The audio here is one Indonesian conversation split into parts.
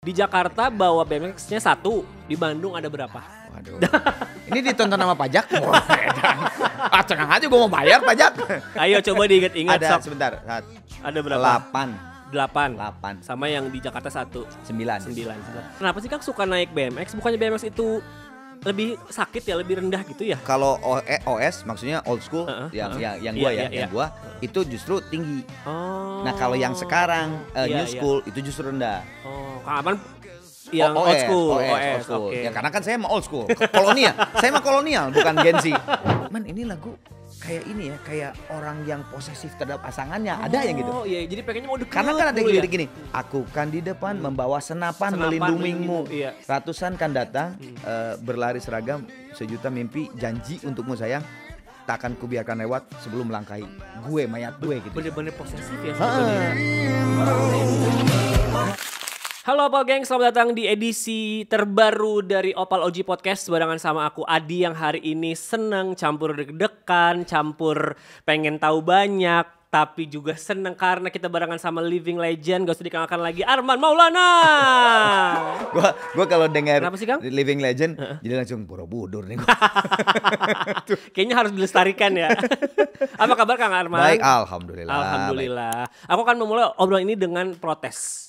Di Jakarta bawa BMX-nya 1, di Bandung ada berapa? Waduh. Ini ditonton sama pajak? Tenang aja gue mau bayar pajak. Ayo coba diingat-ingat. Ada sebentar. Ada berapa? 8. 8. Sama yang di Jakarta 1. 9. Kenapa sih Kang suka naik BMX? Bukannya BMX itu lebih sakit ya, lebih rendah gitu ya? Kalau OS maksudnya old school yang gua itu justru tinggi. Oh. Nah, kalau yang sekarang new Iya. school itu justru rendah. Oh, Kang Arman yang OS, old school. Oke. Ya karena kan saya mah old school. Kolonial. Saya mah kolonial bukan Gen Z. Man, ini lagu kayak ini ya, kayak orang yang posesif terhadap pasangannya. Ada yang gitu. Oh iya, jadi pengennya mau deket. Karena kan ada dulu yang gini, aku kan di depan membawa senapan melindungimu. Iya. Ratusan kan datang berlari seragam, sejuta mimpi, janji untukmu sayang. Takkan kubiarkan lewat sebelum melangkahi gue, mayat gue gitu. Bener-bener posesif ya sebetulnya. Halo Opal Gang, selamat datang di edisi terbaru dari Opal OG Podcast barengan sama aku Adi yang hari ini seneng campur deg-degan, campur pengen tahu banyak, tapi juga seneng karena kita barengan sama living legend, gak usah dikenalkan lagi, Arman Maulana. Gua kalau dengar Kenapa sih, Kang? living legend jadi langsung Borobudur nih gua. Kayaknya harus dilestarikan ya. Apa kabar Kang Arman? Baik, alhamdulillah. Alhamdulillah. Aku akan memulai obrolan ini dengan protes.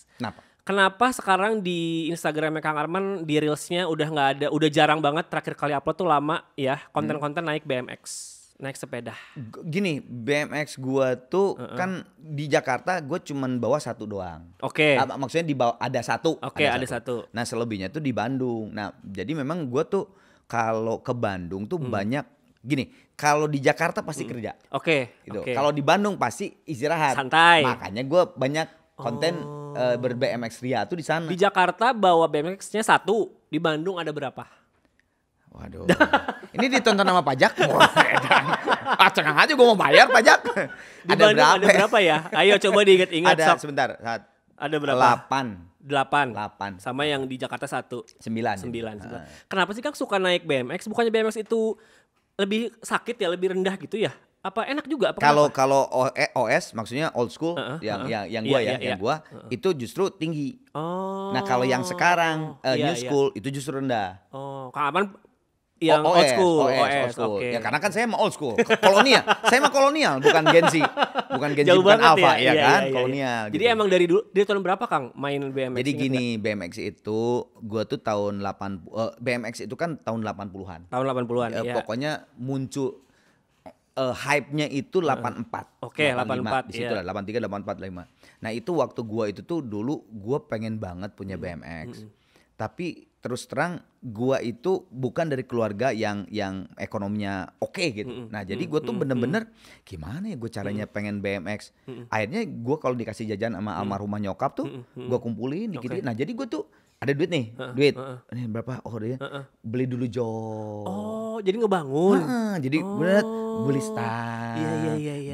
Kenapa? Sekarang di Instagramnya Kang Arman di Reelsnya udah nggak ada, udah jarang banget, terakhir kali upload tuh lama ya, konten-konten naik BMX, naik sepeda. Gini, BMX gua tuh kan di Jakarta gue cuman bawa 1 doang. Oke. Maksudnya di bawah ada 1. Oke, ada 1. Nah, selebihnya tuh di Bandung. Nah, jadi memang gua tuh kalau ke Bandung tuh banyak gini, kalau di Jakarta pasti kerja. Oke. Gitu. Kalau di Bandung pasti istirahat. Santai. Makanya gua banyak konten ber-BMX Ria tuh di sana. Di Jakarta bawa BMX-nya 1, di Bandung ada berapa? Waduh. Ini ditonton sama pajak? Tenang aja gue mau bayar pajak. Di Bandung ada berapa ya? Ayo coba diingat-ingat. Ada sebentar. Ada berapa? 8. 8. Sama yang di Jakarta 1. 9. Kenapa sih Kang suka naik BMX? Bukannya BMX itu lebih sakit ya, lebih rendah gitu ya? Apa enak juga? Kalau OS maksudnya old school yang gua itu justru tinggi. Oh. Nah, kalau yang sekarang new school itu justru rendah. Oh, Kang Arman yang old school. Okay. Ya karena kan saya mah old school, kolonial. Saya mah kolonial bukan Gen Z. Bukan Gen Z, bukan Alpha ya kan, kolonial. Jadi gitu. emang dari dulu, dari tahun berapa Kang main BMX? Jadi gini, BMX itu gua tuh tahun 80 BMX itu kan tahun 80-an. Tahun 80-an. Pokoknya muncul hype-nya itu 84. Oke, 84. Di situ lah 83, 84, 85. Nah, itu waktu gua itu tuh dulu gua pengen banget punya BMX. Tapi terus terang gua itu bukan dari keluarga yang ekonominya oke gitu. Nah, jadi gua tuh bener-bener gimana ya gua caranya pengen BMX. Akhirnya gua kalau dikasih jajan sama almarhumah nyokap tuh gua kumpulin dikit-dikit. Nah, jadi gua tuh ada duit nih, Ini berapa? Oh, dia beli dulu jok. Oh, jadi ngebangun. Jadi bener beli stang,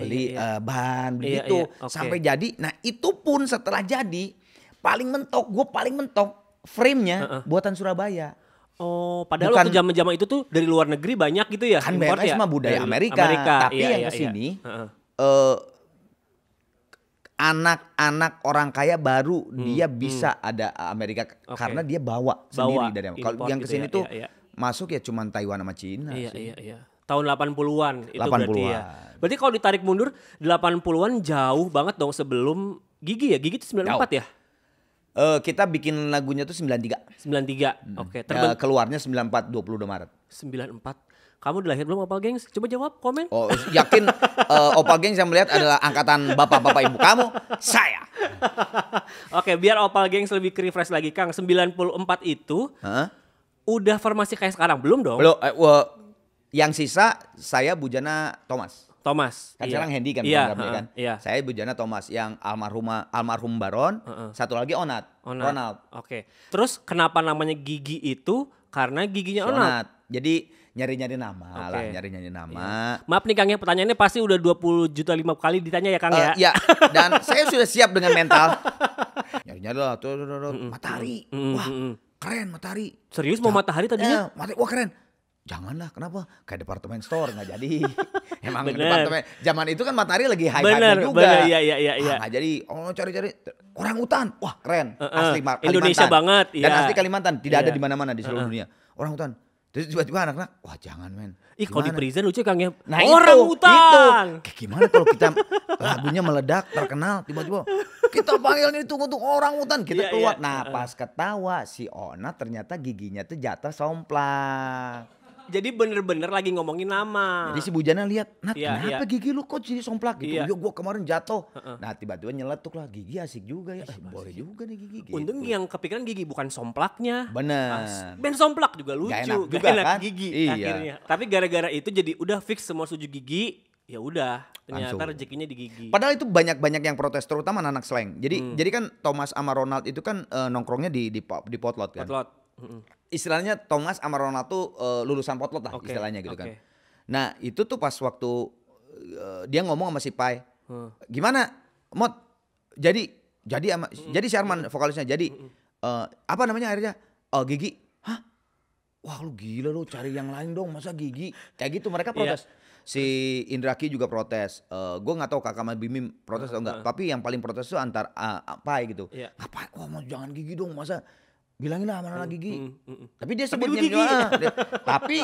beli ban, begitu sampai jadi. Nah, itu pun setelah jadi gue paling mentok frame-nya buatan Surabaya. Oh, padahal waktu zaman-zaman itu tuh dari luar negeri banyak gitu ya? Kan BMX mah budaya Amerika. Tapi yang kesini anak-anak orang kaya baru dia bisa ada Amerika karena dia bawa sendiri dari Amerika. Kalau yang kesini tuh masuk ya cuman Taiwan sama Cina. Iya. Tahun 80-an itu 80-an. berarti ya. Berarti kalau ditarik mundur 80-an jauh banget dong sebelum Gigi ya? Gigi itu 94 ya? Kita bikin lagunya tuh 93. 93. Oke. Keluarnya 94 22 Maret. 94. Kamu udah lahir belum Opal Gengs? Coba jawab komen. Oh, yakin Opal Gengs yang melihat adalah angkatan bapak-bapak ibu kamu? Saya. Oke, biar Opal Gengs lebih refresh lagi Kang. 94 itu udah formasi kayak sekarang belum dong? Belum. Yang sisa saya Bujana Thomas. Kan sekarang Hendy kan programnya kan. Saya Bujana Thomas yang almarhum Baron, satu lagi Ronald. Oke. Terus kenapa namanya Gigi itu? Karena giginya Onat. Jadi nyari-nyari nama lah, nyari-nyari nama. Maaf nih Kang ya, pertanyaannya pasti udah 20 juta 5 kali ditanya ya Kang ya. Ya, dan saya sudah siap dengan mental. Nyari-nyari lah tuh matahari. Wah, keren matahari. Serius mau matahari tadinya? Wah, keren. Janganlah, kenapa? Kayak departemen store nggak jadi. Emang Bener. departemen zaman itu kan Matahari lagi Bener, high-nya juga. bener, iya. Nggak jadi. Oh cari-cari orang hutan, wah keren. Asli Kalimantan. Indonesia banget. Dan iya. asli Kalimantan, tidak ada Iya. di mana-mana di seluruh dunia. Orang hutan. Terus tiba-tiba anak-anak, wah jangan men. Ih kalau di Gimana? prison lucu Kang ya. Nah Orang itu. hutan. Kayak gimana kalau kita lagunya meledak, terkenal, tiba-tiba kita panggil nih tunggu orang hutan, kita Iya, keluar. iya. Nah pas ketawa si Ona ternyata giginya tuh jatuh somplak. Jadi bener-bener lagi ngomongin nama. Jadi si Bujana lihat, Nat Iya, kenapa iya. gigi lu kok jadi somplak gitu? Iya. Ya gua kemarin jatuh. Nah tiba-tiba nyeletuk lah, gigi asik juga ya. Boleh juga nih gigi gitu. Untung yang kepikiran gigi bukan somplaknya. Bener. Ben somplak juga lucu. Gak enak juga, Gak enak kan? gigi Iya. akhirnya. Tapi gara-gara itu jadi udah fix semua setuju gigi. Ya udah, ternyata Langsung. rezekinya di gigi. Padahal itu banyak yang protes, terutama anak slang. Jadi kan Thomas sama Ronald itu kan nongkrongnya di potlot kan. Potlot. Istilahnya Thomas sama Ronald tuh lulusan potlot lah Oke, istilahnya gitu kan. oke. Nah itu tuh pas waktu dia ngomong sama si Pai, gimana Mot? Jadi si Arman vokalisnya jadi apa namanya akhirnya Gigi. Hah? Wah lu gila lu cari yang lain dong masa Gigi? Kayak gitu mereka protes. Si Indraki juga protes. Gue nggak tahu Kakak sama Bimim protes atau enggak. Tapi yang paling protes tuh antar Pai gitu. Iya. Ngapain? Wah mau jangan Gigi dong masa? Bilangin lah mana Gigi. Tapi dia Tapi sebutnya lu Gigi. Tapi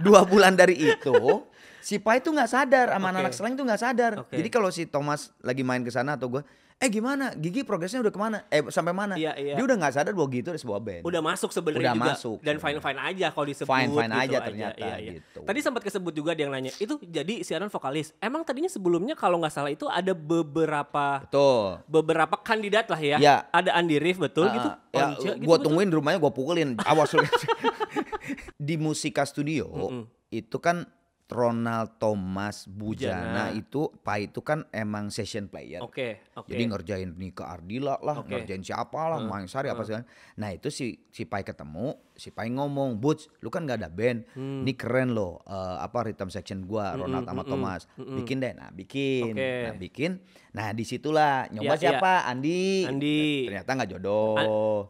2 bulan dari itu si Pai tuh nggak sadar sama anak slang tuh nggak sadar. Oke. Jadi kalau si Thomas lagi main ke sana atau gue, gimana? Gigi progresnya udah kemana? Sampai mana? Iya, iya. Dia udah nggak sadar bahwa gitu ada sebuah band. Udah masuk sebenarnya Udah juga. masuk Dan sebenarnya. fine aja kalau disebut. Fine gitu aja ternyata, Iya. gitu. Tadi sempat kesebut juga dia yang nanya. Itu jadi si Aran vokalis. Emang tadinya sebelumnya kalau nggak salah itu ada beberapa kandidat lah ya. Iya. Ada Andi Rif betul gitu. Ya, Once, gitu, gue betul? tungguin di rumahnya gue pukulin. Awas lu. Di Musika Studio itu kan Ronald Thomas Bujana itu Pai itu kan emang session player. Oke. Jadi ngerjain Nika Ardila lah, Oke. ngerjain siapa lah, Maeng Sari apa segala. Nah itu si Pai ketemu, si Pai ngomong, Buj, lu kan gak ada band, ini keren loh, rhythm section gua, Ronald sama Thomas, bikin deh. Nah bikin, Oke. nah disitulah nyoba Iya, siapa, Andi. Andi. Ternyata nggak jodoh.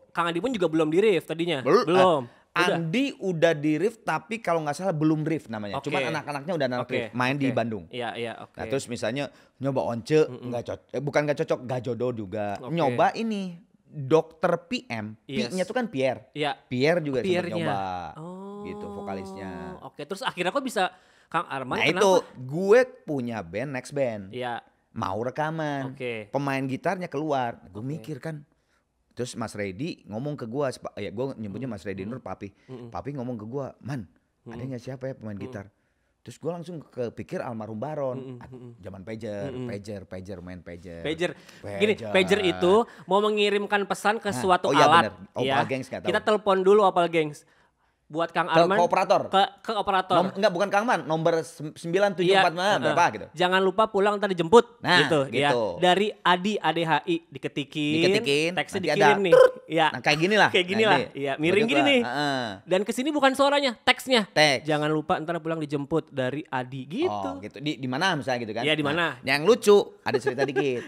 Kang Andi pun juga belum di Rif tadinya. Belum. Belum. Udah. Andi udah di riff tapi kalau nggak salah belum riff namanya. Oke. Cuman anak-anaknya udah anak Oke, riff, main di oke. Bandung. Iya, oke. Nah terus misalnya nyoba Once nggak cocok, bukan nggak cocok, nggak jodoh juga. Oke. Nyoba ini Dokter PM, Yes. P-nya tuh kan Pierre. Iya. Pierre juga sempat Pierre-nya. nyoba, Oh. gitu vokalisnya. Oke, terus akhirnya kok bisa Kang Arman Nah kenapa? itu gue punya band, next band, Iya. mau rekaman, Oke. pemain gitarnya keluar, gue mikir kan. Terus Mas Reddy ngomong ke gue, ya gue nyebutnya Mas Reddy Nur Papi. Papi ngomong ke gue, Man, ada nggak siapa ya pemain gitar? Terus gue langsung kepikir almarhum Baron, zaman pager, main pager. Pager. Gini, pager itu mau mengirimkan pesan ke suatu oh iya alat. bener. Opal Gengs nggak tahu. Kita telepon dulu Opal Gengs. Buat Kang Arman. Ke operator? Ke operator. Enggak, bukan Kang Man, nomor 9745 berapa gitu. Jangan lupa pulang ntar dijemput. Nah, gitu. Ya. gitu. Dari Adi ADHI diketikin. Teksnya nanti dikirim ada nih. Iya. Nah kayak gini lah. Kayak gini lah. Iya, miring gini nih. Dan kesini bukan suaranya, teksnya. Teks. Jangan lupa ntar pulang dijemput dari Adi gitu. Oh gitu. Di mana misalnya gitu kan. Iya, di mana? Nah, yang lucu, ada cerita dikit.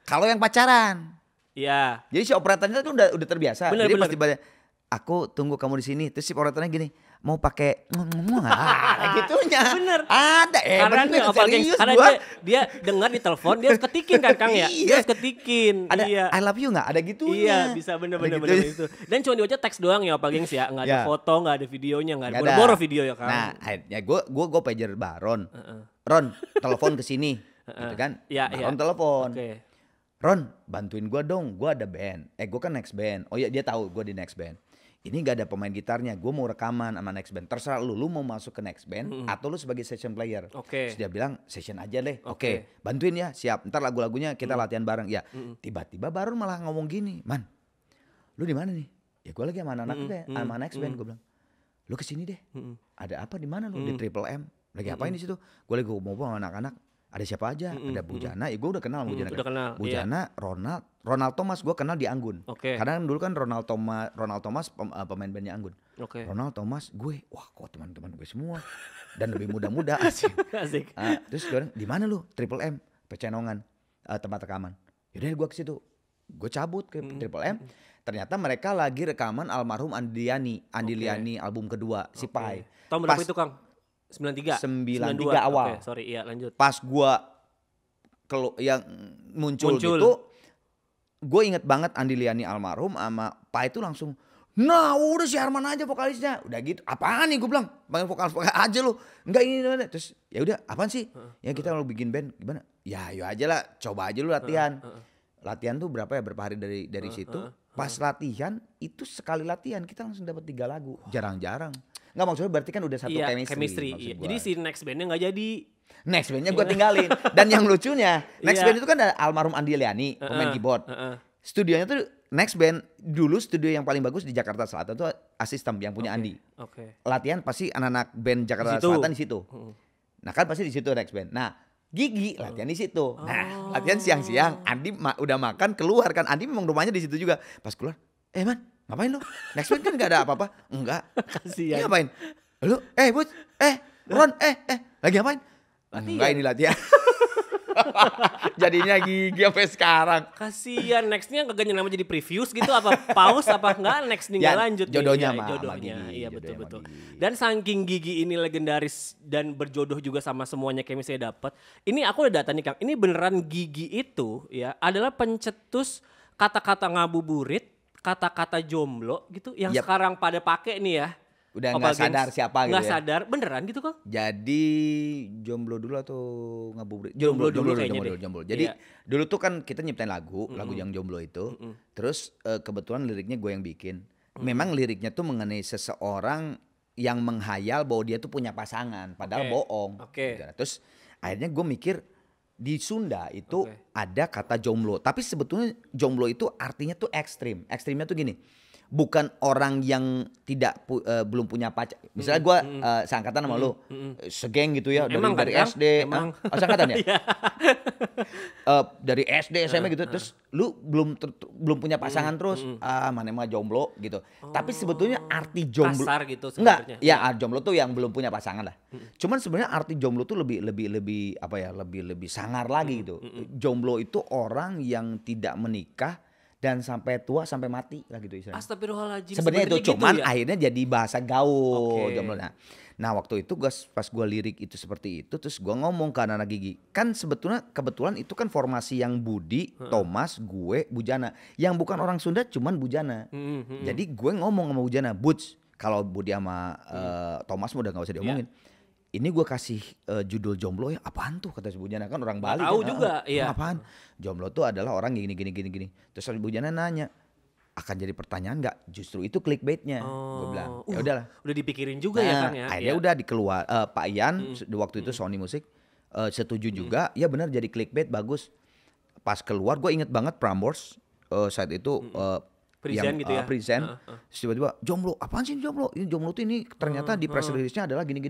Kalau yang pacaran. Iya. Jadi si operatornya tuh udah terbiasa. Bener, Jadi bener. pas tiba aku tunggu kamu di sini. Terus si operatornya gini, mau pakai gitunya. Bener. Ada Karena bener, dia Opal Gengs, serius karena gua. dia dengar di telepon, dia harus ketikin kan Kang ya. Dia Iya. harus ketikin. Ada Iya. I love you nggak? Ada gitunya. Iya bisa Ada bener-bener gitunya. itu. Dan cuma dibaca teks doang ya Opal Gengs ya. Nggak ada Ya. foto, nggak ada videonya, nggak ada. Nggak ada. Boro-boro video ya Kang. Nah, akhirnya gue pager Baron. Ron, telepon ke sini. Gitu kan? Iya, Baron iya. telepon. Oke. Ron, bantuin gue dong. Gue ada band. Gue kan next band. Oh iya, dia tahu gue di next band. Ini gak ada pemain gitarnya. Gue mau rekaman sama next band. Terserah lu mau masuk ke next band atau lu sebagai session player. Oke. Terus dia bilang session aja deh. Oke. Oke, bantuin ya. Siap. Ntar lagu-lagunya kita latihan bareng. Ya, tiba-tiba Baron malah ngomong gini, Man, lu di mana nih? Ya gue lagi sama anak-anak deh, sama next band. Gue bilang, lu kesini deh. Ada apa di mana lu? Di Triple M. Lagi apain di situ? Gue lagi ngomong sama anak-anak. Ada siapa aja? Ada Bujana. Ya gue udah kenal Bujana. Udah kenal, Bujana, Ronald Thomas gue kenal di Anggun. Oke. Karena dulu kan Ronald Thomas pemain bandnya Anggun. Oke. Ronald Thomas gue, wah kok teman-teman gue semua dan lebih muda-muda asik. Asik. Terus gue bilang, di mana lu? Triple M, Pecenongan, tempat rekaman. Yaudah gue ke situ. Gue cabut ke Triple M. Ternyata mereka lagi rekaman almarhum Andi Liani album kedua si Pai. Tahun berapa itu Kang? 93? 93 awal. Oke, sorry, iya lanjut. Pas gua yang muncul gitu, gue inget banget Andi Liani almarhum sama Pai itu langsung, nah udah si Arman aja vokalisnya. Udah gitu, apaan nih gue bilang, panggil vokal aja lu. Enggak ini. Terus ya udah apaan sih? Ya kita mau bikin band gimana? Ya ayo aja lah, coba aja lu latihan. Latihan tuh berapa hari dari situ. Pas latihan itu sekali latihan kita langsung dapat 3 lagu. Jarang-jarang. Enggak, maksudnya berarti kan udah satu chemistry. Iya. Jadi si next bandnya nggak jadi. Next bandnya gue tinggalin. Dan yang lucunya next band itu kan ada almarhum Andi Liani pemain keyboard. Studionya tuh next band dulu studio yang paling bagus di Jakarta Selatan tuh Asystem yang punya Andi. Latihan pasti anak-anak band Jakarta Selatan di situ. Nah kan pasti di situ next band. Nah Gigi latihan di situ. Nah latihan siang-siang Andi udah makan keluar kan. Andi memang rumahnya di situ juga. Pas keluar, man ngapain lu? Next band kan gak ada apa-apa. Enggak. Kasihan. Ngapain? Lu Bud, Ron, lagi ngapain? Enggak, ini latihan. Jadinya Gigi sampai sekarang. Kasihan, nextnya kagak nyelama jadi previews gitu, apa pause apa enggak, next nih nggak lanjut. Jodohnya nih, jodohnya. Iya betul. Dan saking Gigi ini legendaris dan berjodoh juga sama semuanya kayak misalnya dapat. Ini aku udah data nih Kang. Ini beneran Gigi itu ya adalah pencetus kata-kata ngabuburit, kata-kata jomblo gitu yang sekarang pada pakai nih ya. Udah nggak sadar siapa gitu. Nggak sadar, beneran gitu Kang? Jadi jomblo dulu atau ngabuburit? Jomblo kayaknya. Jadi dulu tuh kan kita nyiptain lagu yang jomblo itu. Terus kebetulan liriknya gue yang bikin. Memang liriknya tuh mengenai seseorang yang menghayal bahwa dia tuh punya pasangan, padahal bohong. Terus akhirnya gue mikir di Sunda itu ada kata jomblo. Tapi sebetulnya jomblo itu artinya tuh ekstrim. Ekstrimnya tuh gini. Bukan orang yang belum punya pacar. Misalnya gue seangkatan sama lu, segeng gitu ya, dari SD. Seangkatan ya? Dari SD, SMA gitu. Terus lu belum punya pasangan terus, mana mah jomblo gitu. Tapi sebetulnya arti jomblo kasar gitu sebenarnya. Enggak, ya jomblo tuh yang belum punya pasangan lah. Cuman sebenarnya arti jomblo tuh lebih apa ya, lebih sangar lagi gitu. Jomblo itu orang yang tidak menikah dan sampai tua sampai mati lah gitu istilahnya. Astagfirullahaladzim. Sebenarnya itu cuman gitu ya? akhirnya jadi bahasa gaul jomblo. Nah waktu itu pas gue lirik itu seperti itu, terus gue ngomong ke anak-anak Gigi, kan sebetulnya kebetulan itu kan formasi yang Budi, Thomas, gue, Bujana. Yang bukan orang Sunda cuman Bujana. Jadi gue ngomong sama Bujana, Buj, kalau Budi sama Thomas udah gak usah diomongin. Ini gue kasih judul jomblo ya, apaan tuh kata si Bujana, kan orang Bali. Tahu kan, juga, iya. Apaan? Jomblo tuh adalah orang gini. Terus Bujana nanya, akan jadi pertanyaan nggak? Justru itu clickbaitnya. Gue bilang, ya udahlah. Udah dipikirin juga ya Kang ya. Akhirnya udah dikeluar. Pak Ian waktu itu Sony Music setuju juga. Ya benar jadi clickbait bagus. Pas keluar gue inget banget Prambors saat itu. Present gitu ya. Present. Tiba-tiba jomblo, apaan sih jomblo? Ini jomblo tuh ini ternyata di press release-nya adalah gini.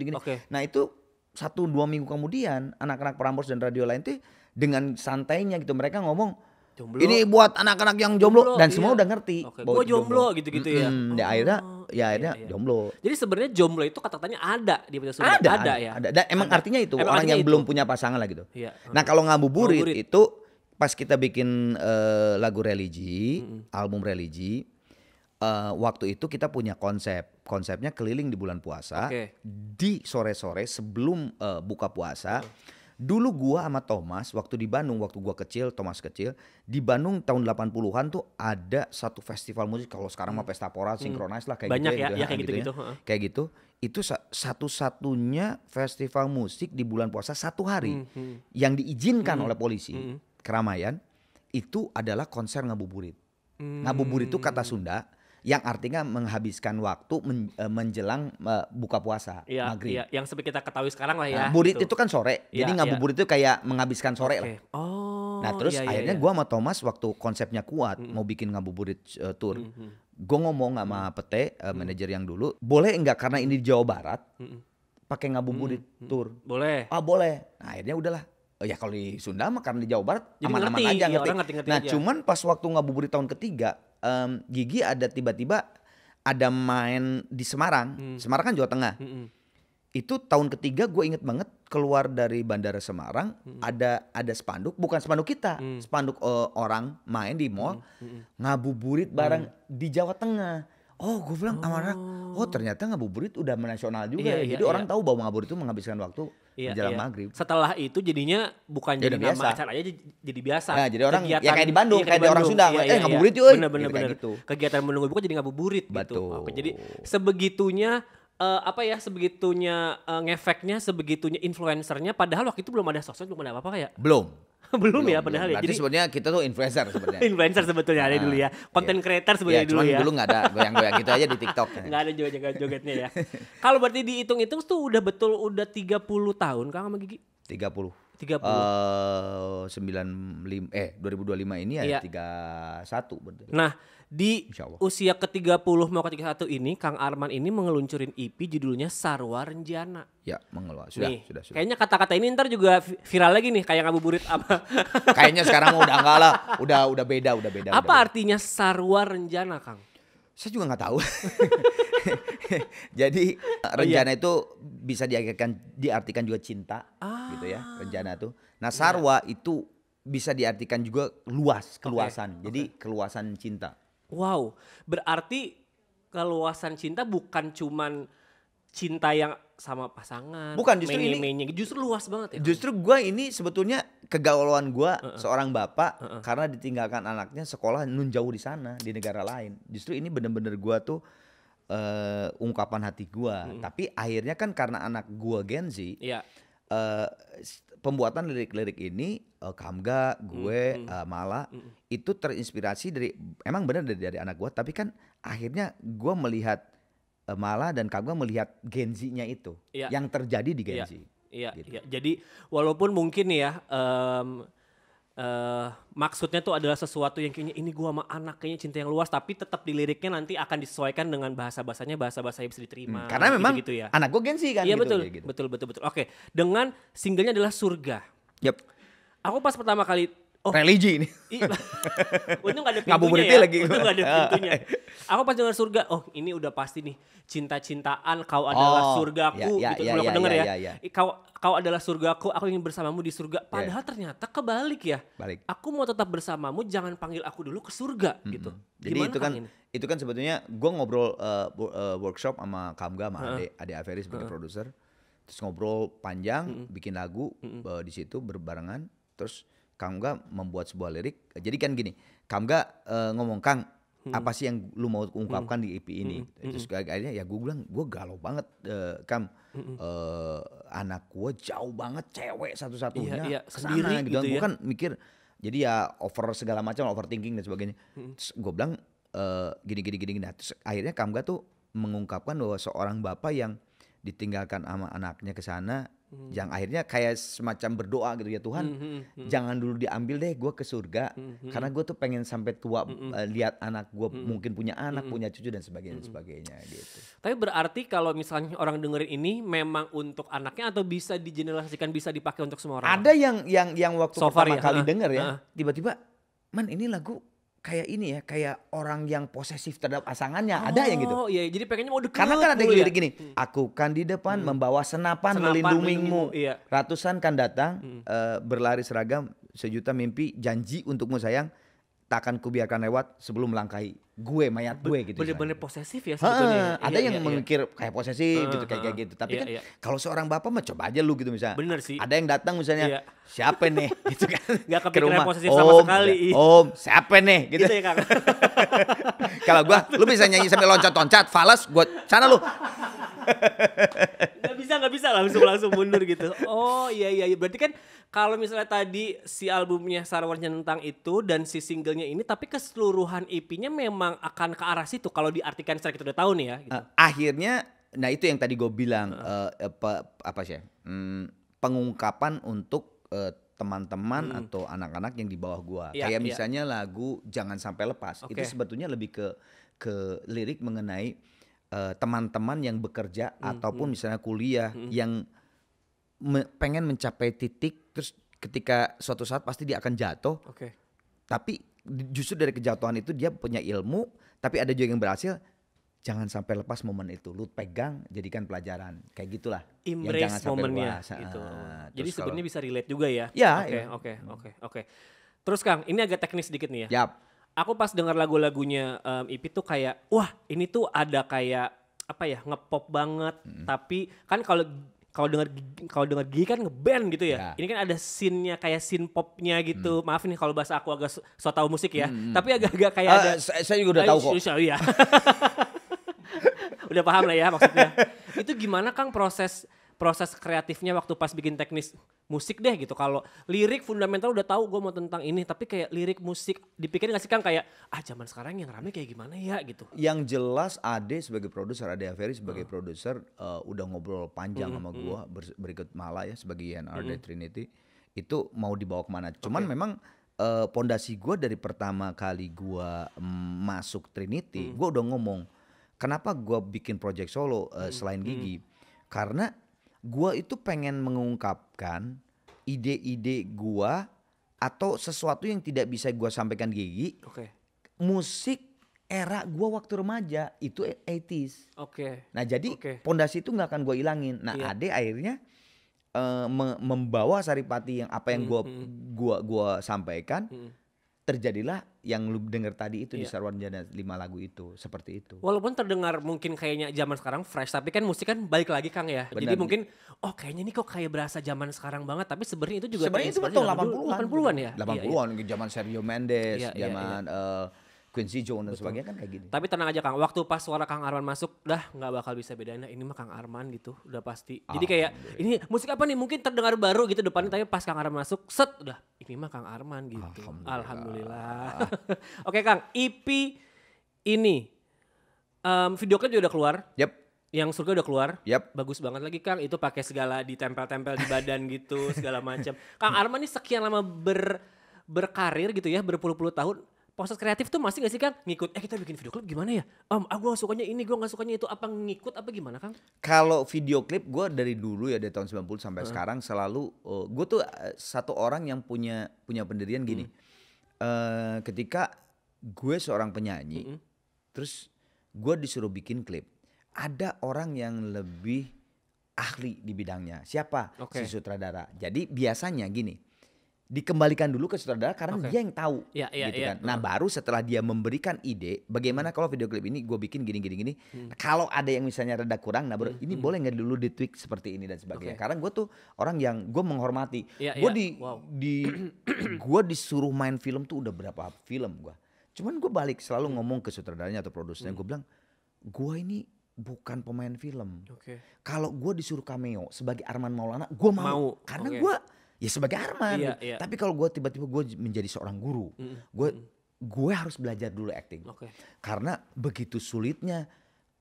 Nah itu 1-2 minggu kemudian anak-anak Prambors dan radio lain tuh dengan santainya gitu mereka ngomong jomblo. Ini buat anak-anak yang jomblo dan semua udah ngerti. Gua jomblo gitu-gitu ya. Akhirnya jomblo. Jadi sebenarnya jomblo itu kata-katanya ada di bahasa Sunda. Ada ya. Dan emang artinya itu orang yang belum punya pasangan lah gitu. Iya. Nah kalau ngabuburit itu pas kita bikin lagu religi, album religi, waktu itu kita punya konsepnya keliling di bulan puasa, di sore-sore sebelum buka puasa. Dulu gua sama Thomas waktu di Bandung, waktu gua kecil, Thomas kecil, di Bandung tahun 80-an tuh ada satu festival musik, kalau sekarang mah Pesta Pora, Synchronize lah kayak banyak gitu ya, kayak gitu. Kayak gitu. Itu satu-satunya festival musik di bulan puasa 1 hari yang diizinkan oleh polisi. Keramaian itu adalah konser ngabuburit. Ngabuburit itu kata Sunda yang artinya menghabiskan waktu menjelang buka puasa maghrib. Iya, yang seperti kita ketahui sekarang lah ya. Burit itu kan sore, jadi ngabuburit itu kayak menghabiskan sore lah. Nah terus akhirnya gue sama Thomas waktu konsepnya kuat mau bikin ngabuburit tour, gue ngomong sama Pete, manajer yang dulu, boleh enggak karena ini di Jawa Barat pakai ngabuburit tour? Boleh. Boleh. Nah akhirnya udahlah. Ya kalau di Sunda mah karena di Jawa Barat aman-aman aja ngerti. Nah cuman pas waktu ngabuburit tahun ketiga, Gigi ada tiba-tiba ada main di Semarang. Semarang kan Jawa Tengah. Itu tahun ketiga gue inget banget keluar dari Bandara Semarang ada spanduk, bukan spanduk kita, spanduk orang main di mall ngabuburit bareng di Jawa Tengah. Oh gue bilang sama anak, oh ternyata ngabuburit udah nasional juga Iya, ya. iya, Jadi orang iya. tahu bahwa ngabuburit itu menghabiskan waktu menjelang maghrib. Setelah itu jadinya bukan Ya jadi udah nama biasa. acaranya jadi biasa. Ya, jadi orang ya Kegiatan- kayak di Bandung, iya, kayak di orang Sunda, ngabuburit yuk, Bener gitu, kayak gitu. Kegiatan menunggu buka jadi ngabuburit gitu. Betul. Oke, jadi sebegitunya sebegitunya ngefeknya, sebegitunya influencernya, padahal waktu itu belum ada sosmed, belum ada apa-apa ya. Belum. Belum ya padahal ya. Berarti Jadi sebenarnya kita tuh influencer sebenarnya. influencer sebetulnya ada dulu ya. Content creator sebenarnya dulu cuman ya. dulu nggak ada goyang-goyang gitu aja di TikTok. Nggak ada joget-jogetnya ya. Kalau berarti dihitung-hitung tuh udah 30 tahun Kang sama Gigi? 30. 30. 2025 ini Iya. ya 31 berarti. Nah, di Insya Allah. usia ke-30 mau ke-31 ini Kang Arman ini mengeluncurin EP judulnya Sarwa Renjana. Ya, mengeluar. Sudah. Kayaknya kata-kata ini ntar juga viral lagi nih kayak ngabuburit apa. Kayaknya sekarang udah enggak lah. Udah beda. Apa artinya Sarwa Renjana, Kang? Saya juga nggak tahu. Jadi rencana itu bisa diartikan juga cinta, gitu ya, rencana tuh. Nah sarwa itu bisa diartikan juga luas, keluasan. Jadi keluasan cinta. Wow, berarti keluasan cinta bukan cuman cinta yang sama pasangan, Bukan, justru ini- menye-menye, justru luas banget ya. Justru gue ini sebetulnya kegalauan gue seorang bapak karena ditinggalkan anaknya sekolah nun jauh di sana di negara lain. Justru ini bener-bener gue tuh ungkapan hati gue. Tapi akhirnya kan karena anak gue Gen Z, Iya. pembuatan lirik-lirik ini Kamga, gue, Mala itu terinspirasi dari emang benar dari anak gue. Tapi kan akhirnya gue melihat Mala dan Kamga melihat Gen Z-nya itu Iya. yang terjadi di Gen Iya. Z. Iya, Gitu. iya. Jadi walaupun mungkin ya maksudnya tuh adalah sesuatu yang kayaknya ini gua sama anak kayaknya cinta yang luas, tapi tetap di liriknya nanti akan disesuaikan dengan bahasa-bahasanya yang bisa diterima. Karena memang gitu ya. anak gue Gen Z kan. Iya gitu, betul, kayak gitu. betul. Oke, dengan singlenya adalah Surga. Yep. Aku pas pertama kali Religi ini. Untung gak ada pintunya Ngabuburitnya ya. lagi. Untung gak ada pintunya. Aku pas dengar Surga, oh ini udah pasti nih cinta-cintaan, kau adalah surgaku ya, gitu. ya, Aku ya, denger ya, ya. ya. Kau adalah surgaku, aku ingin bersamamu di surga. Padahal ternyata kebalik ya. Balik. Aku mau tetap bersamamu, jangan panggil aku dulu ke surga gitu. Jadi Gimana itu kan Kang ini? itu kan sebetulnya gue ngobrol workshop sama Kamga sama Ade Averi sebagai produser. Terus ngobrol panjang, bikin lagu di situ berbarengan. Terus Kamga membuat sebuah lirik. Jadi kan gini, Kamga ngomong, Kang, apa sih yang lu mau ungkapkan di EP ini? Terus akhirnya ya gue bilang, gue galau banget, Kam. Anak gue jauh banget, cewek satu-satunya Iya, kesana, sendiri gitu Gue ya. kan mikir, jadi ya over segala macam, overthinking dan sebagainya. Terus gue bilang gini. Nah, terus akhirnya Kamga tuh mengungkapkan bahwa seorang bapak yang ditinggalkan sama anaknya ke sana, yang akhirnya kayak semacam berdoa gitu ya, Tuhan, jangan dulu diambil deh gue ke surga, karena gue tuh pengen sampai tua lihat anak gue mungkin punya anak, punya cucu dan sebagainya gitu. Tapi berarti kalau misalnya orang dengerin ini memang untuk anaknya atau bisa digeneralisasikan, bisa dipakai untuk semua orang? Ada yang waktu So far pertama ya, kali heeh, denger ya, heeh. tiba-tiba, man ini lagu kayak ini ya, kayak orang yang posesif terhadap pasangannya, ada yang gitu. Oh iya, jadi pengennya mau deket. Karena kan ada mulu ya? lirik gini, aku kan di depan membawa senapan melindungimu. melindungimu, iya. Ratusan kan datang berlari seragam, sejuta mimpi janji untukmu sayang, takkan kubiarkan lewat sebelum melangkahi gue, mayat gue gitu. Bener-bener posesif ya Ha, sebetulnya. ada yang memikir kayak posesif gitu kayak gitu. Tapi Iya, kan iya. kalau seorang bapak mah coba aja lu gitu misalnya. Bener sih. Ada yang datang misalnya, Iya. siapa nih gitu kan. Nggak Ke kepikiran rumah, posesif sama sekali. Om, siapa nih gitu. Gitu ya Kang. Kalau gua, lu bisa nyanyi sambil loncat-loncat, falas, gua sana lu. Nggak bisa langsung mundur gitu. Oh iya, berarti kan kalau misalnya tadi si albumnya Sarwa Renjana itu dan si singlenya ini, tapi keseluruhan EP-nya memang akan ke arah situ kalau diartikan secara kita udah tahu nih ya gitu. Akhirnya, nah itu yang tadi gue bilang, apa sih? Pengungkapan untuk teman-teman atau anak-anak yang di bawah gua. Iya, Kayak iya. misalnya lagu Jangan Sampai Lepas. Oke. Itu sebetulnya lebih ke lirik mengenai teman-teman yang bekerja ataupun misalnya kuliah yang pengen mencapai titik, terus ketika suatu saat pasti dia akan jatuh. Oke. Tapi justru dari kejatuhan itu dia punya ilmu, tapi ada juga yang berhasil. jangan sampai lepas momen itu. Lu pegang, jadikan pelajaran. Kayak gitulah. Embrace momennya gitu. Jadi sebenarnya bisa relate juga ya. Oke. Terus Kang, ini agak teknis sedikit nih ya. Yap. Aku pas dengar lagu-lagunya IP tuh kayak, wah ini tuh ada kayak apa ya, ngepop banget. Tapi kan kalau dengar Gigi kan ngeband gitu ya. Ini kan ada scene-nya kayak scene popnya gitu. Maaf nih kalau bahasa aku agak so tahu musik ya. Tapi agak-agak kayak ada. Saya juga udah tahu kok. Iya. Udah paham lah ya maksudnya. Itu gimana Kang proses kreatifnya waktu pas bikin teknis musik deh gitu. Kalau lirik fundamental udah tahu gue mau tentang ini, tapi kayak lirik musik dipikirin gak sih Kang kayak zaman sekarang yang rame kayak gimana ya gitu. Yang jelas Ade sebagai produser, Ade Aferi sebagai produser udah ngobrol panjang sama gue berikut Mala ya sebagai ENR dari Trinity. Itu mau dibawa kemana. Cuman memang pondasi gue dari pertama kali gue masuk Trinity, gue udah ngomong kenapa gue bikin project solo selain Gigi. Karena gue itu pengen mengungkapkan ide-ide gue atau sesuatu yang tidak bisa gue sampaikan Gigi. Musik era gue waktu remaja itu 80s. Nah jadi pondasi itu nggak akan gue ilangin. Nah Ade akhirnya membawa Saripati yang apa yang gue sampaikan. Terjadilah yang lu denger tadi itu di Sarwanjana 5 lagu itu seperti itu. Walaupun terdengar mungkin kayaknya zaman sekarang fresh, tapi kan musik kan balik lagi Kang ya. Bener. Jadi mungkin kayaknya ini kok kayak berasa zaman sekarang banget, tapi sebenarnya itu juga sebenarnya itu betul 80-an ya. 80-an zaman Sergio Mendes, zaman Quincy Jones dan sebagainya kan kayak gini. Tapi tenang aja Kang, waktu pas suara Kang Arman masuk dah nggak bakal bisa bedain, ini mah Kang Arman gitu, udah pasti. Jadi kayak ini musik apa nih, mungkin terdengar baru gitu depannya, tapi pas Kang Arman masuk set udah ini mah Kang Arman gitu. Alhamdulillah. Oke Kang, EP ini video klip juga udah keluar. Yang surga udah keluar. Bagus banget lagi Kang, itu pakai segala ditempel-tempel di badan gitu segala macam. Kang Arman nih sekian lama berkarir gitu ya, berpuluh-puluh tahun. Proses kreatif tuh masih gak sih Kang ngikut kita bikin video klip gimana ya? Gue gak sukanya ini, gue gak sukanya itu, apa ngikut apa gimana Kang? Kalau video klip gue dari dulu ya, dari tahun 90 sampai sekarang selalu gue tuh satu orang yang punya pendirian gini. Ketika gue seorang penyanyi, terus gue disuruh bikin klip, ada orang yang lebih ahli di bidangnya. Siapa? Si sutradara. Jadi biasanya gini, dikembalikan dulu ke sutradara karena dia yang tahu gitu kan. Nah baru setelah dia memberikan ide bagaimana kalau video klip ini gue bikin gini. Kalau ada yang misalnya rada kurang, nah baru ini boleh nggak dulu ditweak seperti ini dan sebagainya. Karena gue tuh orang yang gue menghormati. Gue disuruh main film tuh udah berapa film gue. Cuman gue balik selalu ngomong ke sutradaranya atau produsernya, gue bilang gue ini bukan pemain film. Kalau gue disuruh cameo sebagai Arman Maulana, gue mau. Karena gue ya sebagai Arman. Tapi kalau gue tiba-tiba gue menjadi seorang guru, gue harus belajar dulu acting. Karena begitu sulitnya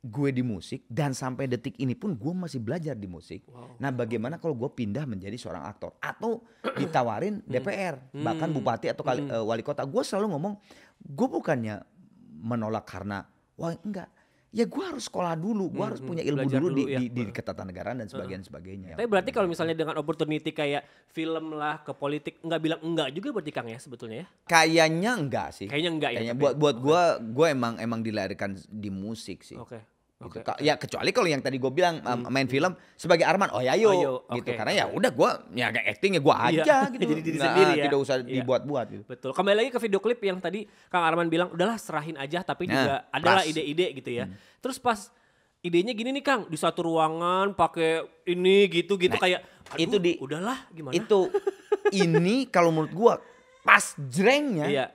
gue di musik dan sampai detik ini pun gue masih belajar di musik. Nah bagaimana kalau gue pindah menjadi seorang aktor atau ditawarin DPR, bahkan bupati atau wali kota. Gue selalu ngomong, gue bukannya menolak karena enggak. Ya gue harus sekolah dulu, gue harus punya ilmu dulu di ketatanegaraan dan sebagainya. Tapi berarti kalau misalnya dengan opportunity kayak film lah ke politik, nggak bilang enggak juga berarti Kang ya sebetulnya ya? Kayaknya enggak sih. Kayaknya enggak ya. Buat gue emang dilahirkan di musik sih. Gitu. Ya kecuali kalau yang tadi gue bilang main film sebagai Arman, ayo gitu. Karena ya udah gue ya agak acting ya gue aja gitu. Jadi diri sendiri ya. Tidak usah dibuat-buat gitu. Betul. Kembali lagi ke video klip yang tadi Kang Arman bilang udahlah serahin aja, tapi juga adalah ide-ide gitu ya. Terus pas idenya gini nih Kang, di satu ruangan pakai ini gitu kayak itu udahlah gimana? Ini kalau menurut gue pas jrengnya.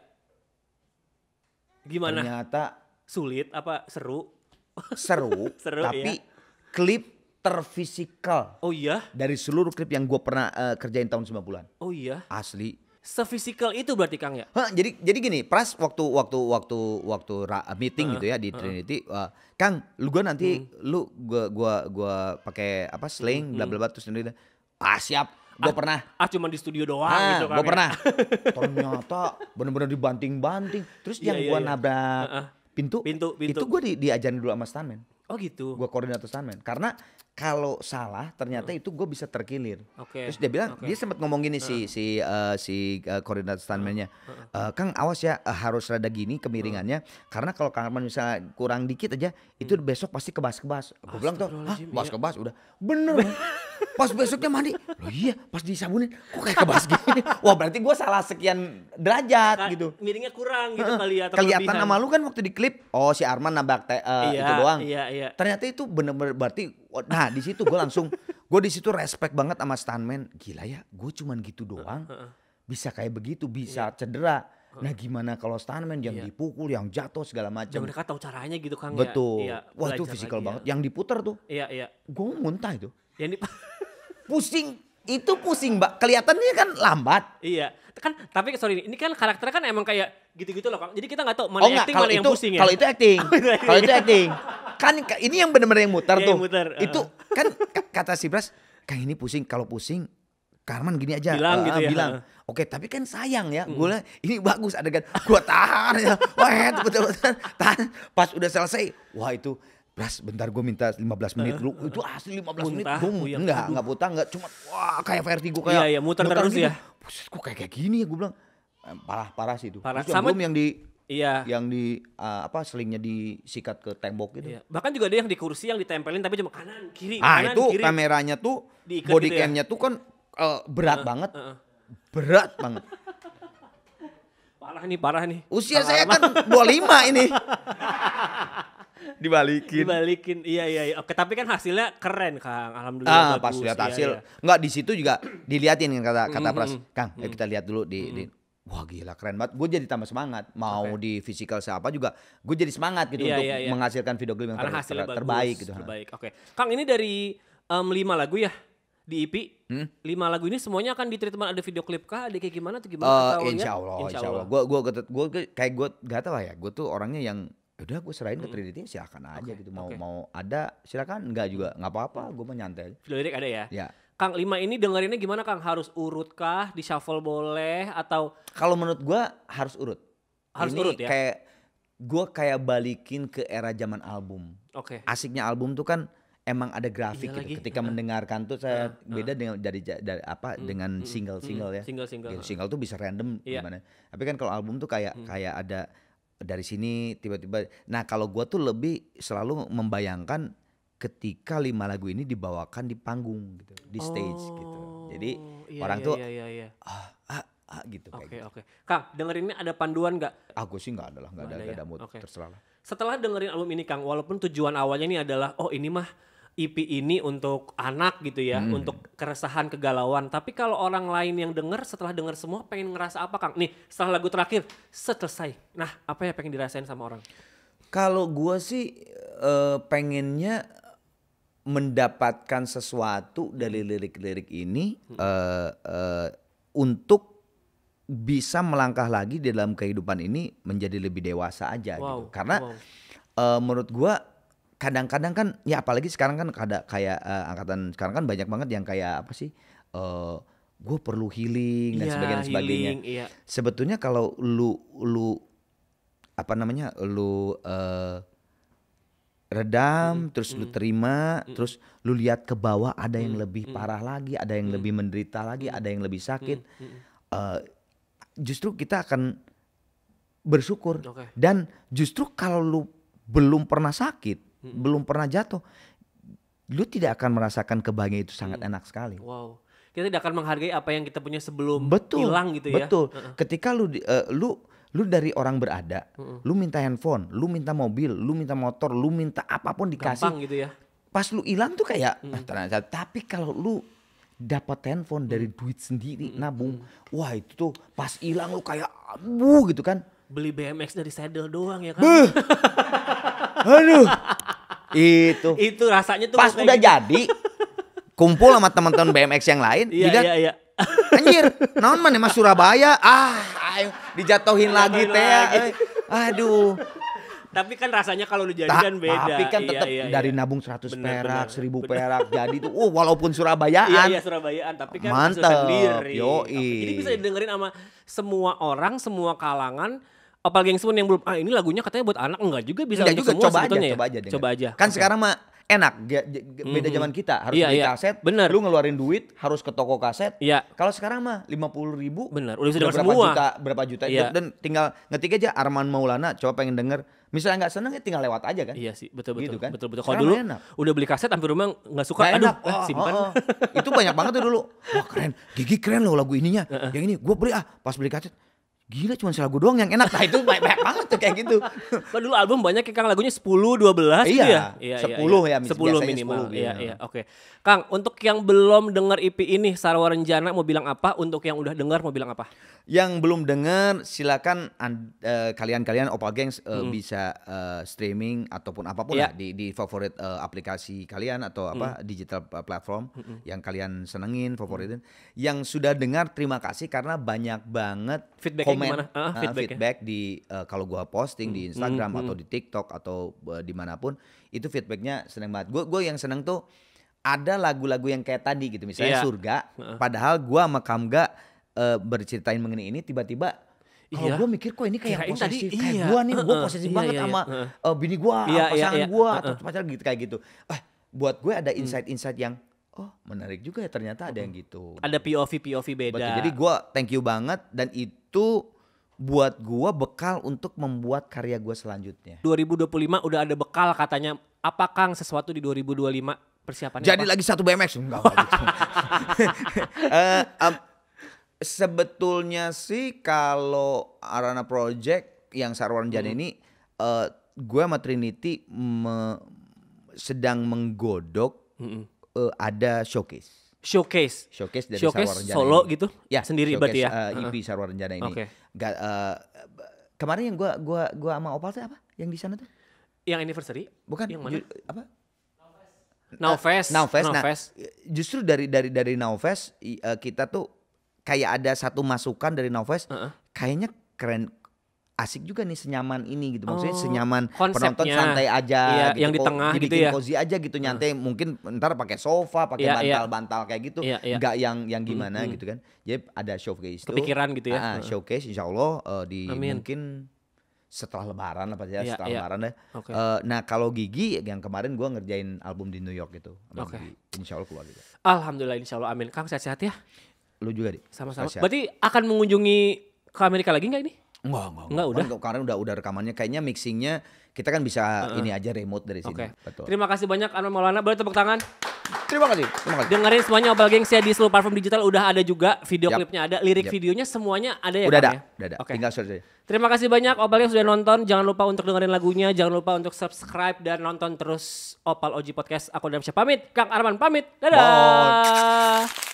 Gimana? Ternyata sulit apa seru, tapi klip terfisikal. Dari seluruh klip yang gue pernah kerjain tahun 90-an. Asli. Sefisikal itu berarti Kang ya? Jadi gini, pas waktu meeting gitu ya di Trinity, Kang, gue nanti gua pakai apa sling bla bla bla terus siap. Gue pernah. Cuma di studio doang gitu kan. Gue pernah. Ternyata bener-bener dibanting-banting. Terus yang gue nabrak pintu itu gue diajarin dulu sama stuntman. Oh gitu. Gue koordinator stuntman. Karena kalau salah ternyata itu gue bisa terkilir. Terus dia bilang, dia sempat ngomong gini si koordinator stuntman-nya. Kang awas ya, harus rada gini kemiringannya. Karena kalau Kang Arman misalnya kurang dikit aja, itu besok pasti kebas-kebas. Gue bilang tuh, hah kebas-kebas udah. Bener. Pas besoknya mandi, loh iya pas disabunin kok kayak kebas gini. Wah berarti gue salah sekian derajat gitu. Miringnya kurang gitu kali ya. Kelihatan sama lu kan waktu di klip, oh si Arman nabrak itu doang. Iya. Ternyata itu bener-bener berarti, nah di situ gue di situ respect banget sama stuntman. Gila ya, gue cuman gitu doang, bisa kayak begitu, bisa cedera. Nah gimana kalau stuntman yang dipukul, yang jatuh segala macam. Mereka tahu caranya gitu Kang. Betul. Ya. Wah itu fisikal banget. Yang diputer tuh. Iya. Gue muntah itu. Yang pusing Mbak, kelihatannya kan lambat. Iya, kan tapi sorry ini kan karakternya kan emang kayak gitu-gitu loh Kang. Jadi kita nggak tahu mana acting mana yang pusing ya. Kalau itu acting, kalau itu acting. Kan ini yang benar-benar yang muter tuh. Yang muter, Itu kan kata si Bras, Kang ini pusing, kalau pusing Karman gini aja. Bilang gitu ya. Bilang. Oke, tapi kan sayang ya. Gue ini bagus adegan. Gue tahan ya. Wah, betul-betul tahan. Pas udah selesai, wah itu Bras, bentar gue minta 15 menit dulu. Itu asli 15 menit. Gue enggak putah, enggak cuma wah kayak vertigo kayak. Iya, muter terus gitu. Ya. Buset, kok kayak gini ya gue bilang. Parah sih itu. Parah. Terus sama yang di selingnya disikat ke tembok gitu. Iya. Bahkan juga ada yang di kursi yang ditempelin tapi cuma kanan, kiri, kanan, itu kiri. Kameranya tuh diikat body gitu ya? cam-nya tuh kan berat banget. Berat banget. Parah nih. Usia saya kan 25 ini. Dibalikin. Iya. Oke, tapi kan hasilnya keren Kang. Alhamdulillah bagus. Pas lihat hasil. Enggak, di situ juga diliatin kata Pras. Kang, kita lihat dulu di wah gila keren banget. Gue jadi tambah semangat. Mau di physical siapa juga, gue jadi semangat gitu untuk menghasilkan video klip yang terbaik gitu. Terbaik. Oke. Kang, ini dari 5 lagu ya di EP. 5 lagu ini semuanya akan ditreatment ada video klip kah? Ada kayak gimana tuh gimana? Insya Allah. Gue kayak gue gak tau ya. Gue tuh orangnya yang udah gue serahin ke Trinity silakan aja gitu. Mau ada silakan, enggak juga nggak apa-apa. Gue mah nyantai. Video lirik ada ya? Ya. Kang, 5 ini dengerinnya gimana Kang? Harus urut kah? Di shuffle boleh atau? Kalau menurut gue harus urut. Harus ini urut ya? Kayak balikin ke era zaman album. Oke. Asiknya album tuh kan emang ada grafik gitu. Lagi. Ketika mendengarkan tuh saya beda dengan dengan single ya. Single tuh bisa random gimana. Tapi kan kalau album tuh kayak ada dari sini tiba-tiba. Nah kalau gue tuh lebih selalu membayangkan ketika 5 lagu ini dibawakan di panggung gitu, di stage gitu. Jadi orang tuh gitu. Oke. Kang, dengerinnya ada panduan nggak? Gue sih nggak ada mood, terserah lah. Setelah dengerin album ini Kang, walaupun tujuan awalnya ini adalah ini mah EP ini untuk anak gitu ya, untuk keresahan, kegalauan. Tapi kalau orang lain yang denger, setelah denger semua pengen ngerasa apa Kang? Nih setelah lagu terakhir selesai. Nah apa ya pengen dirasain sama orang? Kalau gue sih pengennya mendapatkan sesuatu dari lirik-lirik ini untuk bisa melangkah lagi di dalam kehidupan ini menjadi lebih dewasa aja gitu. Karena menurut gue kadang-kadang kan ya apalagi sekarang kan ada kayak angkatan sekarang kan banyak banget yang kayak apa sih gue perlu healing dan sebagainya. Iya. Sebetulnya kalau lu redam terus lu terima terus lu lihat ke bawah ada yang lebih parah lagi, ada yang lebih menderita lagi, ada yang lebih sakit. Justru kita akan bersyukur. Dan justru kalau lu belum pernah sakit, belum pernah jatuh, lu tidak akan merasakan kebahagiaan itu sangat enak sekali. Wow, kita tidak akan menghargai apa yang kita punya sebelum hilang gitu ya. Betul. Ketika lu dari orang berada, lu minta handphone, lu minta mobil, lu minta motor, lu minta apapun dikasih. Gampang gitu ya. Pas lu hilang tuh kayak ternyata. Tapi kalau lu dapat handphone dari duit sendiri nabung, wah itu tuh pas hilang lu kayak gitu kan. Beli BMX dari saddle doang ya kan. Aduh. Itu rasanya tuh pas udah jadi kumpul sama teman-teman BMX yang lain, iya. Anjir, naon mana Mas Surabaya, ayo dijatuhin lagi teh. Aduh. Tapi kan rasanya kalau lu jadi kan beda. Tapi kan tetap dari nabung 100 perak, 1000 perak jadi tuh walaupun Surabayaan. Iya Surabayaan, tapi kan mantep, sendiri. Yoi. Jadi bisa didengerin sama semua orang, semua kalangan. Opal Geng Spoon yang belum ini lagunya katanya buat anak, enggak juga bisa Enggak untuk juga, semua coba aja, sebetulnya ya? coba aja denger. Coba aja. Kan Oke. sekarang mah enak, beda zaman kita harus Iya, beli iya. kaset, Bener. lu ngeluarin duit harus ke toko kaset. Iya. Kalau sekarang mah 50.000, Bener, udah bisa denger berapa semua. berapa juta Iya. dan tinggal ngetik aja Arman Maulana, coba pengen denger. Misalnya nggak seneng ya tinggal lewat aja kan. Iya sih, betul. Gitu kan? Betul. Kalau Sekarang dulu enak. udah beli kaset hampir rumah nggak suka, Nggak aduh, enak. simpan. Itu banyak banget tuh dulu. Wah keren, Gigi keren loh lagu ininya. Yang ini gue beli pas beli kaset. Gila cuma lagu doang yang enak. Nah itu banyak banget tuh kayak gitu. Kan dulu album banyak ya Kang, lagunya 10, 12 gitu ya? Iya, 10 ya, 10 biasanya minimal. 10 Iya, gitu. iya, oke. Kang, untuk yang belum denger EP ini Sarwa Renjana mau bilang apa? Untuk yang udah denger mau bilang apa? Yang belum denger silakan kalian Opal Gengs bisa streaming ataupun apapun Iya. lah di favorit aplikasi kalian atau apa digital platform yang kalian senengin, favoritin. Yang sudah dengar terima kasih karena banyak banget Feedbacknya komen, gimana? Feedbacknya. feedback di kalau gua posting di Instagram atau di TikTok atau dimanapun itu feedbacknya seneng banget. Gue yang seneng tuh ada lagu-lagu yang kayak tadi gitu misalnya Iya. Surga. Padahal gua sama Kamga berceritain mengenai ini tiba-tiba kalau Iya. gue mikir kok ini kayak Kirain posesif tadi, kayak iya. gue nih, gue posesif Iya, banget iya, sama bini gue, Iya, pasangan iya. gue atau pacar gitu kayak gitu. Buat gue ada insight-insight yang menarik juga ya ternyata ada yang gitu. Ada POV beda. Betul. Jadi gue thank you banget dan itu buat gue bekal untuk membuat karya gue selanjutnya. 2025 udah ada bekal katanya. Apa Kang sesuatu di 2025 persiapannya Jadi apa? lagi satu BMX enggak gitu. Sebetulnya sih kalau Arana Project yang Sarwa Renjana ini gue sama Trinity sedang menggodok ada showcase dari Sarwa Renjana solo ini. gitu? Ya, Sendiri showcase, berarti ya? EP Sarwa Renjana ini. Oke. Kemarin yang gua sama Opal tuh apa? Yang di sana tuh? Yang anniversary? Bukan Yang mana? apa? Nowfest. Nowfest. Nah, justru dari Nowfest kita tuh kayak ada satu masukan dari Nowfest. Kayaknya keren, asik juga nih senyaman ini gitu. Maksudnya senyaman konsepnya. penonton santai aja Iya, gitu. yang di tengah gitu dibikin ya. cozy aja gitu, nyantai. Mungkin ntar pakai sofa, pakai bantal-bantal kayak gitu. Iya, iya. Enggak yang gimana gitu kan. Jadi ada showcase itu. Kepikiran gitu ya. Showcase insyaallah di Amin. mungkin setelah lebaran apa ya, Iya, setelah iya. lebaran deh. Oke. Nah kalau Gigi yang kemarin gua ngerjain album di New York gitu. Oke. Insya Allah keluar juga. Alhamdulillah, insya Allah, amin. Kang sehat-sehat ya. Lu juga di? Sama-sama. Sehat. Berarti akan mengunjungi ke Amerika lagi nggak ini? Enggak, udah. Karena udah rekamannya, kayaknya mixingnya kita kan bisa ini aja remote dari sini. Oke. Betul. Terima kasih banyak Arman Maulana. Boleh tepuk tangan. Terima kasih. Dengerin semuanya Opal Gengs ya di seluruh platform digital, udah ada juga, video Yap. klipnya ada, lirik Yap. videonya semuanya ada ya Udah Kang ada, ya? udah ada. Oke. Tinggal search aja. Terima kasih banyak Opal Gengs sudah nonton. Jangan lupa untuk dengerin lagunya, jangan lupa untuk subscribe dan nonton terus Opal OG Podcast. Aku Damsyah pamit, Kang Arman pamit. Dadah. Bye.